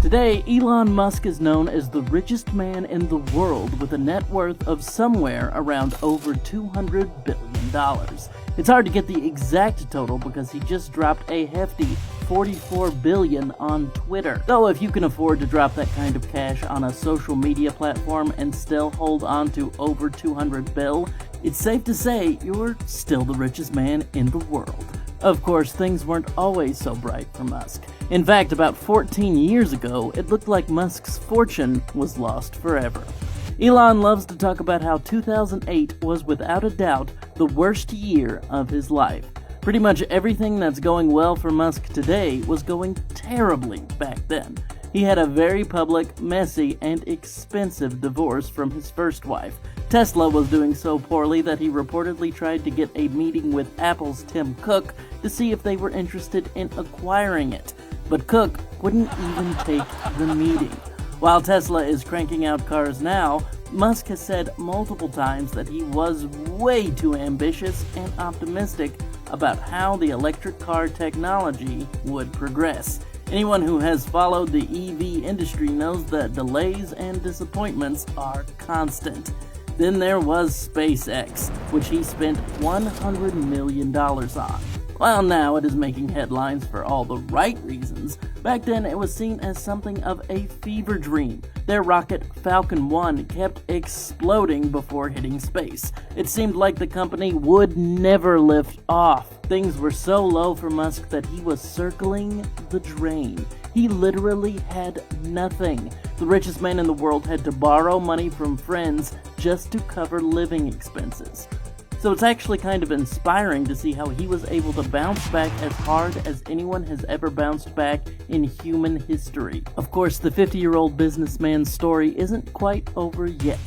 Today, Elon Musk is known as the richest man in the world with a net worth of somewhere around over $200 billion. It's hard to get the exact total because he just dropped a hefty $44 billion on Twitter. Though if you can afford to drop that kind of cash on a social media platform and still hold on to over $200 billion, it's safe to say you're still the richest man in the world. Of course, things weren't always so bright for Musk. In fact, about 14 years ago, it looked like Musk's fortune was lost forever. Elon loves to talk about how 2008 was without a doubt the worst year of his life. Pretty much everything that's going well for Musk today was going terribly back then. He had a very public, messy, and expensive divorce from his first wife. Tesla was doing so poorly that he reportedly tried to get a meeting with Apple's Tim Cook to see if they were interested in acquiring it. But Cook wouldn't even take the meeting. While Tesla is cranking out cars now, Musk has said multiple times that he was way too ambitious and optimistic about how the electric car technology would progress. Anyone who has followed the EV industry knows that delays and disappointments are constant. Then there was SpaceX, which he spent $100 million on. While now it is making headlines for all the right reasons, back then it was seen as something of a fever dream. Their rocket Falcon 1 kept exploding before hitting space. It seemed like the company would never lift off. Things were so low for Musk that he was circling the drain. He literally had nothing. The richest man in the world had to borrow money from friends just to cover living expenses. So it's actually kind of inspiring to see how he was able to bounce back as hard as anyone has ever bounced back in human history. Of course, the 50-year-old businessman's story isn't quite over yet.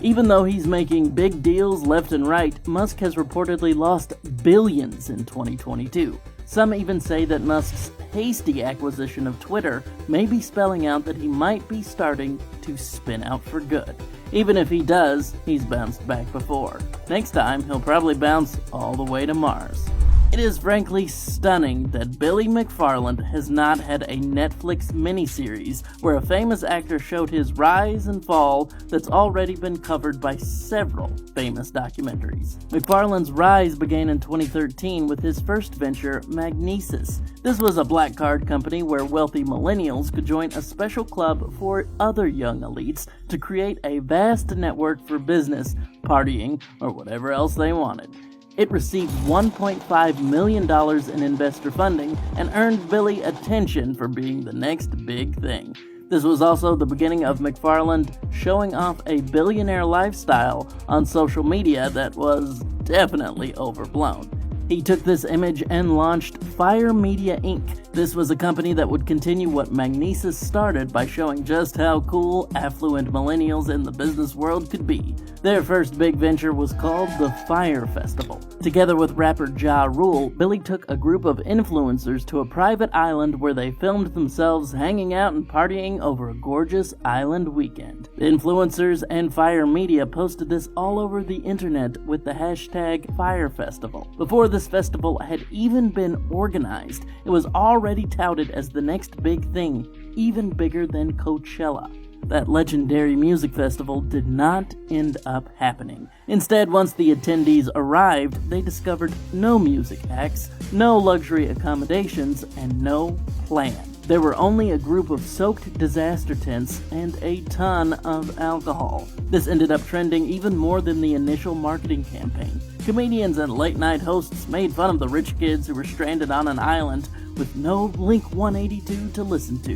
Even though he's making big deals left and right, Musk has reportedly lost billions in 2022. Some even say that Musk's hasty acquisition of Twitter may be spelling out that he might be starting to spin out for good. Even if he does, he's bounced back before. Next time, he'll probably bounce all the way to Mars. It is frankly stunning that Billy McFarland has not had a Netflix miniseries where a famous actor showed his rise and fall that's already been covered by several famous documentaries. McFarland's rise began in 2013 with his first venture, Magnesis. This was a black card company where wealthy millennials could join a special club for other young elites to create a vast network for business, partying, or whatever else they wanted. It received $1.5 million in investor funding and earned Billy attention for being the next big thing. This was also the beginning of McFarland showing off a billionaire lifestyle on social media that was definitely overblown. He took this image and launched Fire Media Inc. This was a company that would continue what Magnesis started by showing just how cool affluent millennials in the business world could be. Their first big venture was called the Fire Festival. Together with rapper Ja Rule, Billy took a group of influencers to a private island where they filmed themselves hanging out and partying over a gorgeous island weekend. The influencers and Fire Media posted this all over the internet with the hashtag Fire Festival. Before this festival had even been organized, it was already touted as the next big thing, even bigger than Coachella. That legendary music festival did not end up happening. Instead, once the attendees arrived, they discovered no music acts, no luxury accommodations, and no plan. There were only a group of soaked disaster tents and a ton of alcohol. This ended up trending even more than the initial marketing campaign. Comedians and late-night hosts made fun of the rich kids who were stranded on an island with no Blink-182 to listen to.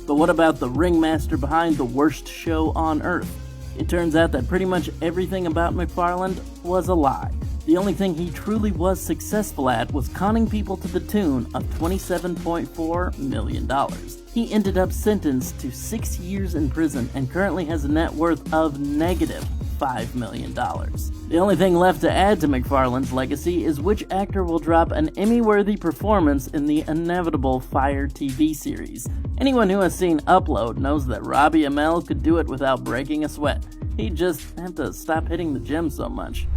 But what about the ringmaster behind the worst show on Earth? It turns out that pretty much everything about McFarland was a lie. The only thing he truly was successful at was conning people to the tune of $27.4 million. He ended up sentenced to 6 years in prison and currently has a net worth of negative $5 million. The only thing left to add to McFarland's legacy is which actor will drop an Emmy-worthy performance in the inevitable Fire TV series. Anyone who has seen Upload knows that Robbie Amell could do it without breaking a sweat. He'd just have to stop hitting the gym so much.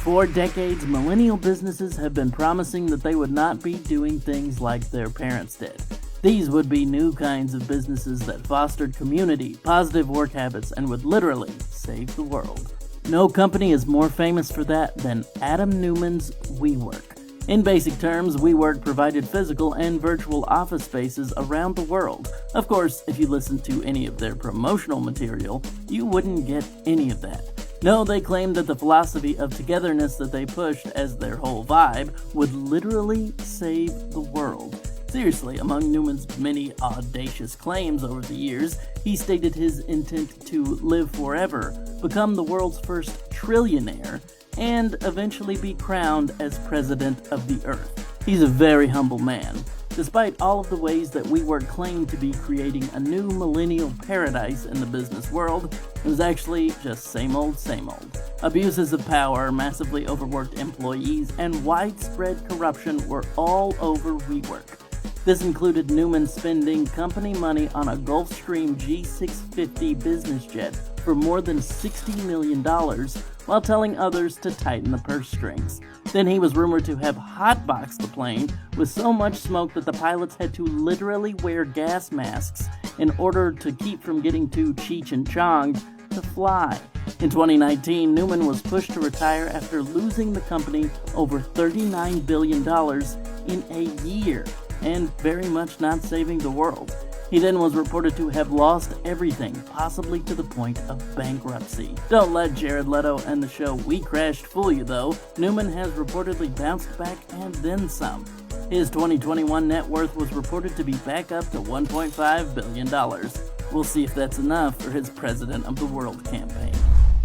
For decades, millennial businesses have been promising that they would not be doing things like their parents did. These would be new kinds of businesses that fostered community, positive work habits, and would literally save the world. No company is more famous for that than Adam Newman's WeWork. In basic terms, WeWork provided physical and virtual office spaces around the world. Of course, if you listen to any of their promotional material, you wouldn't get any of that. No, they claimed that the philosophy of togetherness that they pushed as their whole vibe would literally save the world. Seriously, among Newman's many audacious claims over the years, he stated his intent to live forever, become the world's first trillionaire, and eventually be crowned as president of the earth. He's a very humble man. Despite all of the ways that WeWork claimed to be creating a new millennial paradise in the business world, it was actually just same old, same old. Abuses of power, massively overworked employees, and widespread corruption were all over WeWork. This included Newman spending company money on a Gulfstream G650 business jet for more than $60 million while telling others to tighten the purse strings. Then he was rumored to have hotboxed the plane with so much smoke that the pilots had to literally wear gas masks in order to keep from getting too Cheech and Chonged to fly. In 2019, Newman was pushed to retire after losing the company over $39 billion in a year, and very much not saving the world. He then was reported to have lost everything, possibly to the point of bankruptcy. Don't let Jared Leto and the show We Crashed fool you though. Newman has reportedly bounced back and then some. His 2021 net worth was reported to be back up to $1.5 billion. We'll see if that's enough for his President of the World campaign.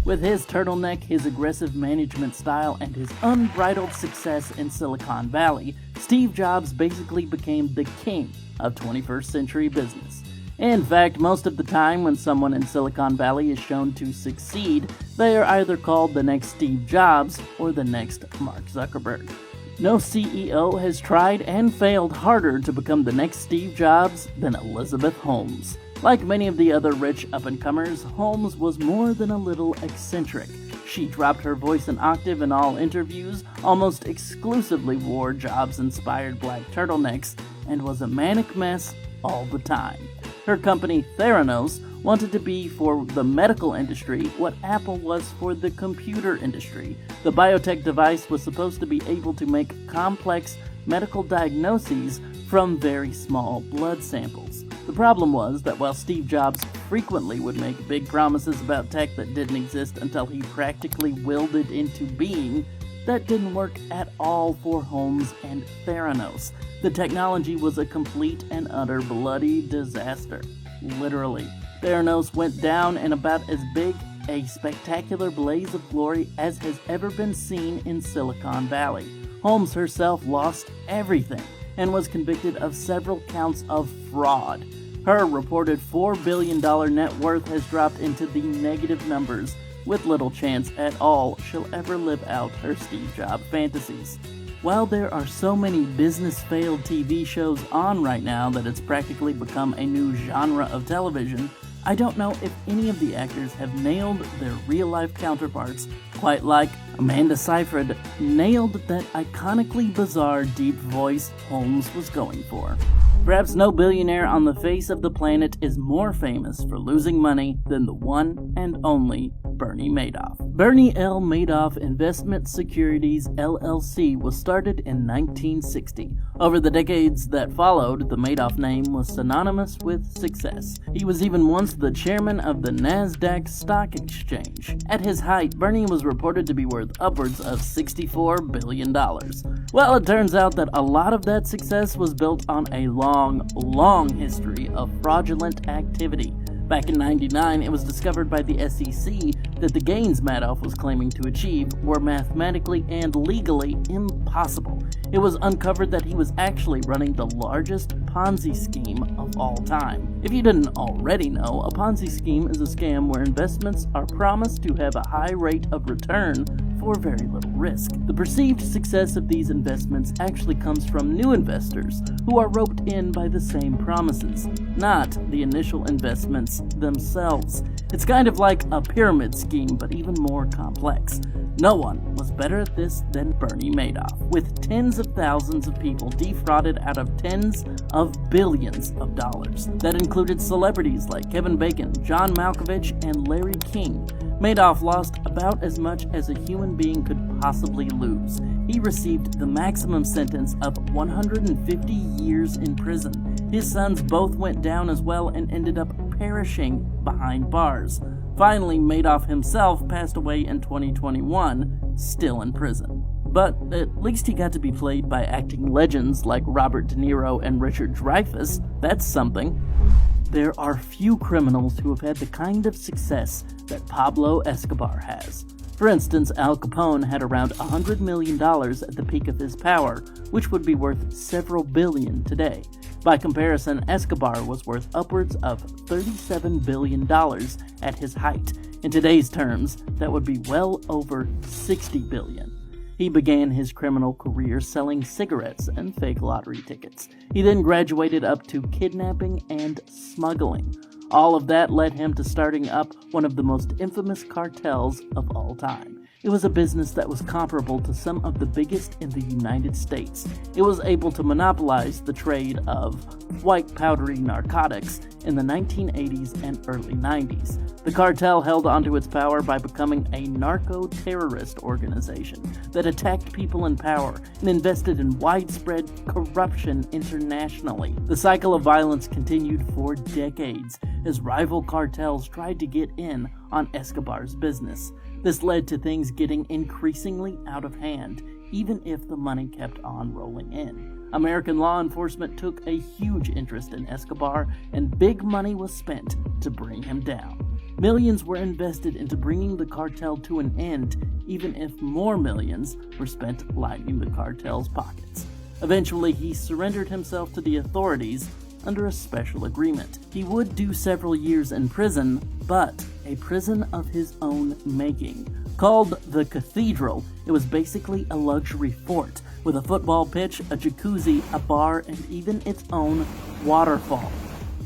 With his turtleneck, his aggressive management style, and his unbridled success in Silicon Valley, Steve Jobs basically became the king of 21st century business. In fact, most of the time when someone in Silicon Valley is shown to succeed, they are either called the next Steve Jobs or the next Mark Zuckerberg. No CEO has tried and failed harder to become the next Steve Jobs than Elizabeth Holmes. Like many of the other rich up-and-comers, Holmes was more than a little eccentric. She dropped her voice an octave in all interviews, almost exclusively wore Jobs-inspired black turtlenecks, and was a manic mess all the time. Her company, Theranos, wanted to be for the medical industry what Apple was for the computer industry. The biotech device was supposed to be able to make complex medical diagnoses from very small blood samples. The problem was that while Steve Jobs frequently would make big promises about tech that didn't exist until he practically willed it into being, that didn't work at all for Holmes and Theranos. The technology was a complete and utter bloody disaster. Literally. Theranos went down in about as big a spectacular blaze of glory as has ever been seen in Silicon Valley. Holmes herself lost everything and was convicted of several counts of fraud. Her reported $4 billion net worth has dropped into the negative numbers, with little chance at all she'll ever live out her Steve Jobs fantasies. While there are so many business-failed TV shows on right now that it's practically become a new genre of television, I don't know if any of the actors have nailed their real-life counterparts quite like Amanda Seyfried nailed that iconically bizarre deep voice Holmes was going for. Perhaps no billionaire on the face of the planet is more famous for losing money than the one and only Bernie Madoff. Bernie L. Madoff Investment Securities LLC was started in 1960. Over the decades that followed, the Madoff name was synonymous with success. He was even once the chairman of the Nasdaq Stock Exchange. At his height, Bernie was reported to be worth upwards of $64 billion. Well, it turns out that a lot of that success was built on a long history of fraudulent activity. Back in '99, it was discovered by the SEC that the gains Madoff was claiming to achieve were mathematically and legally impossible. It was uncovered that he was actually running the largest Ponzi scheme of all time. If you didn't already know, a Ponzi scheme is a scam where investments are promised to have a high rate of return for very little risk. The perceived success of these investments actually comes from new investors who are roped in by the same promises, not the initial investments themselves. It's kind of like a pyramid scheme, but even more complex. No one was better at this than Bernie Madoff, with tens of thousands of people defrauded out of tens of billions of dollars. That included celebrities like Kevin Bacon, John Malkovich, and Larry King. Madoff lost about as much as a human being could possibly lose. He received the maximum sentence of 150 years in prison. His sons both went down as well and ended up perishing behind bars. Finally, Madoff himself passed away in 2021, still in prison. But at least he got to be played by acting legends like Robert De Niro and Richard Dreyfuss. That's something. There are few criminals who have had the kind of success that Pablo Escobar has. For instance, Al Capone had around $100 million at the peak of his power, which would be worth several billion today. By comparison, Escobar was worth upwards of $37 billion at his height. In today's terms, that would be well over $60 billion. He began his criminal career selling cigarettes and fake lottery tickets. He then graduated up to kidnapping and smuggling. All of that led him to starting up one of the most infamous cartels of all time. It was a business that was comparable to some of the biggest in the United States. It was able to monopolize the trade of white powdery narcotics in the 1980s and early 90s. The cartel held onto its power by becoming a narco-terrorist organization that attacked people in power and invested in widespread corruption internationally. The cycle of violence continued for decades as rival cartels tried to get in on Escobar's business. This led to things getting increasingly out of hand, even if the money kept on rolling in. American law enforcement took a huge interest in Escobar, and big money was spent to bring him down. Millions were invested into bringing the cartel to an end, even if more millions were spent lining the cartel's pockets. Eventually, he surrendered himself to the authorities under a special agreement. He would do several years in prison, but a prison of his own making. Called the Cathedral, it was basically a luxury fort with a football pitch, a jacuzzi, a bar, and even its own waterfall.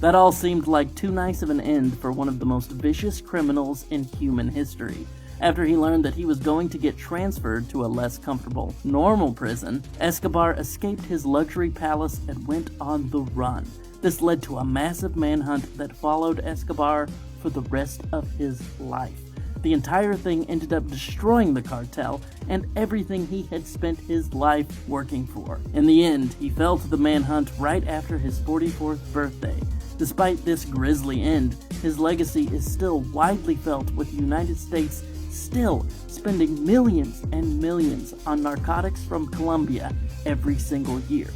That all seemed like too nice of an end for one of the most vicious criminals in human history. After he learned that he was going to get transferred to a less comfortable, normal prison, Escobar escaped his luxury palace and went on the run. This led to a massive manhunt that followed Escobar for the rest of his life. The entire thing ended up destroying the cartel and everything he had spent his life working for. In the end, he fell to the manhunt right after his 44th birthday. Despite this grisly end, his legacy is still widely felt, with the United States still spending millions and millions on narcotics from Colombia every single year.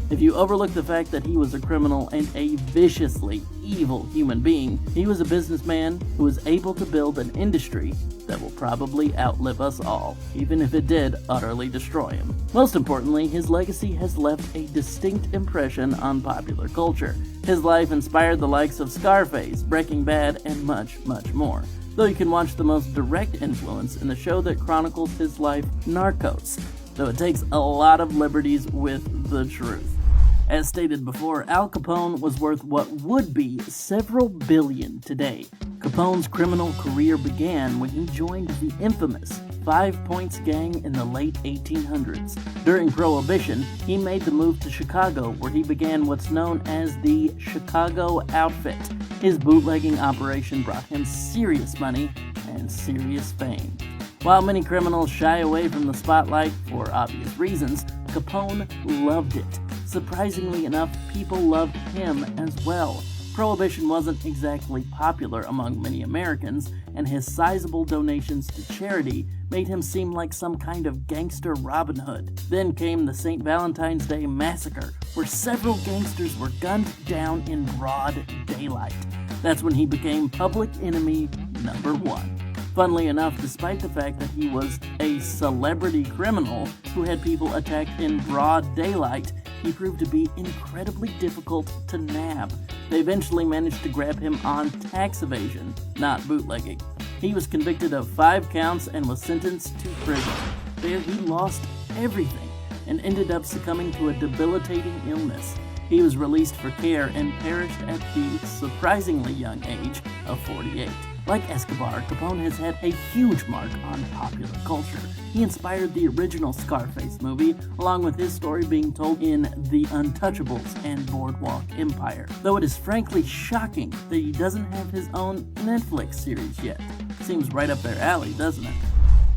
If you overlook the fact that he was a criminal and a viciously evil human being, he was a businessman who was able to build an industry that will probably outlive us all, even if it did utterly destroy him. Most importantly, his legacy has left a distinct impression on popular culture. His life inspired the likes of Scarface, Breaking Bad, and much, much more. Though you can watch the most direct influence in the show that chronicles his life, Narcos, though it takes a lot of liberties with the truth. As stated before, Al Capone was worth what would be several billion today. Capone's criminal career began when he joined the infamous 5 Points Gang in the late 1800s. During Prohibition, he made the move to Chicago, where he began what's known as the Chicago Outfit. His bootlegging operation brought him serious money and serious fame. While many criminals shy away from the spotlight for obvious reasons, Capone loved it. Surprisingly enough, people loved him as well. Prohibition wasn't exactly popular among many Americans, and his sizable donations to charity made him seem like some kind of gangster Robin Hood. Then came the St. Valentine's Day Massacre, where several gangsters were gunned down in broad daylight. That's when he became public enemy number one. Funnily enough, despite the fact that he was a celebrity criminal who had people attacked in broad daylight, he proved to be incredibly difficult to nab. They eventually managed to grab him on tax evasion, not bootlegging. He was convicted of 5 counts and was sentenced to prison. There he lost everything and ended up succumbing to a debilitating illness. He was released for care and perished at the surprisingly young age of 48. Like Escobar, Capone has had a huge mark on popular culture. He inspired the original Scarface movie, along with his story being told in The Untouchables and Boardwalk Empire, though it is frankly shocking that he doesn't have his own Netflix series yet. Seems right up their alley, doesn't it?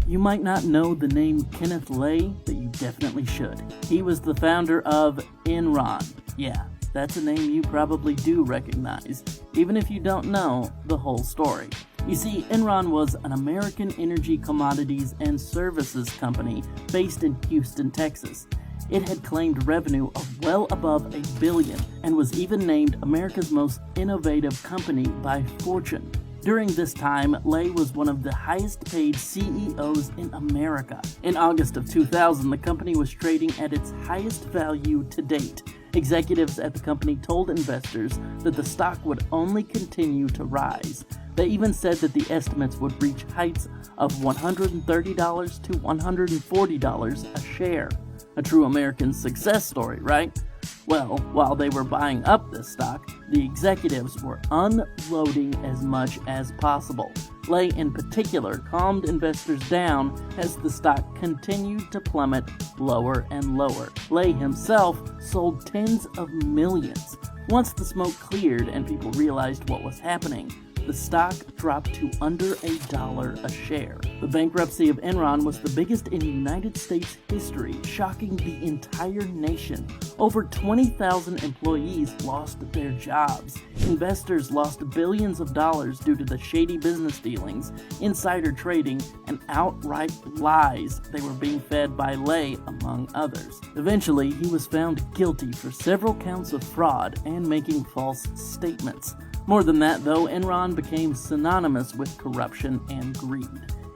You might not know the name Kenneth Lay, but you definitely should. He was the founder of Enron. Yeah, that's a name you probably do recognize, even if you don't know the whole story. You see, Enron was an American energy commodities and services company based in Houston, Texas. It had claimed revenue of well above $1 billion and was even named America's most innovative company by Fortune. During this time, Lay was one of the highest paid CEOs in America. In August of 2000, the company was trading at its highest value to date. Executives at the company told investors that the stock would only continue to rise. They even said that the estimates would reach heights of $130 to $140 a share. A true American success story, right? Well, while they were buying up this stock, the executives were unloading as much as possible. Lay, in particular, calmed investors down as the stock continued to plummet lower and lower. Lay himself sold tens of millions. Once the smoke cleared and people realized what was happening, the stock dropped to under $1 a share. The bankruptcy of Enron was the biggest in United States history, shocking the entire nation. Over 20,000 employees lost their jobs. Investors lost billions of dollars due to the shady business dealings, insider trading, and outright lies they were being fed by Lay, among others. Eventually, he was found guilty for several counts of fraud and making false statements. More than that, though, Enron became synonymous with corruption and greed.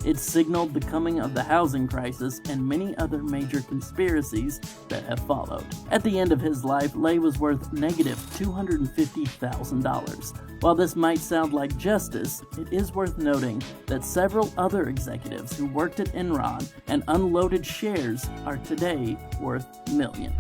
It signaled the coming of the housing crisis and many other major conspiracies that have followed. At the end of his life, Lay was worth negative $250,000. While this might sound like justice, it is worth noting that several other executives who worked at Enron and unloaded shares are today worth millions.